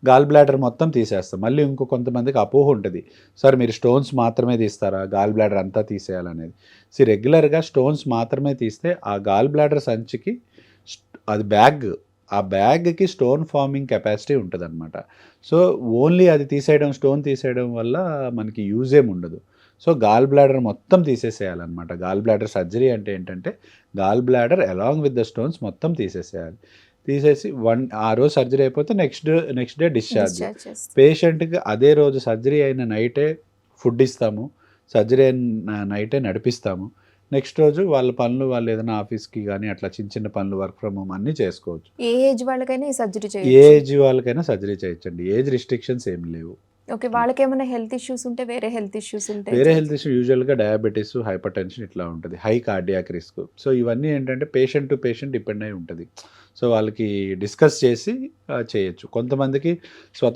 Gall bladder మొత్తం తీసేస్తాం. మళ్ళీ ఇంకో కొంతమందికి అపోహ ఉంటుంది, సార్ మీరు స్టోన్స్ మాత్రమే తీస్తారా, గాల్ బ్లాడర్ అంతా తీసేయాలనేది. రెగ్యులర్గా స్టోన్స్ మాత్రమే తీస్తే ఆ గాల్ బ్లాడర్ సంచికి అది బ్యాగ్, ఆ బ్యాగ్కి స్టోన్ ఫార్మింగ్ కెపాసిటీ ఉంటుందన్నమాట. సో ఓన్లీ అది తీసేయడం, స్టోన్ తీసేయడం వల్ల మనకి యూజ్ ఏమి ఉండదు. సో గాల్ బ్లాడర్ మొత్తం తీసేసేయాలన్నమాట. గాల్ బ్లాడర్ సర్జరీ అంటే ఏంటంటే gall bladder along with the stones మొత్తం తీసేసేయాలి. తీసేసి ఆ రోజు సర్జరీ అయిపోతే నెక్స్ట్ డే డిశ్చార్జ్. పేషెంట్కి అదే రోజు సర్జరీ అయిన నైటే ఫుడ్ ఇస్తాము, సర్జరీ అయిన నైటే నడిపిస్తాము. నెక్స్ట్ రోజు వాళ్ళ పనులు, వాళ్ళు ఏదైనా ఆఫీస్కి కానీ అట్లా చిన్న చిన్న పనులు, వర్క్ ఫ్రమ్ హోమ్ అన్నీ చేసుకోవచ్చు. ఏ ఏజ్ వాళ్ళకైనా ఈ సర్జరీ ఏ చేయొచ్చు? ఏజ్ వాళ్ళకైనా సర్జరీ చేయొచ్చండి. ఏజ్ రిస్ట్రిక్షన్స్ ఏమి లేవు. ఓకే. వాళ్ళకేమైనా హెల్త్ ఇష్యూస్ ఉంటే, వేరే హెల్త్ ఇష్యూస్ ఉంటే వేరే హెల్త్ ఇష్యూ యూజువల్గా డయాబెటీస్, హైపర్ టెన్షన్ ఇట్లా ఉంటుంది, హై కార్డియాక్ రిస్క్. సో ఇవన్నీ ఏంటంటే పేషెంట్ టు పేషెంట్ డిపెండ్ అయి ఉంటుంది. సో వాళ్ళకి డిస్కస్ చేసి చేయొచ్చు. కొంతమందికి స్వతహా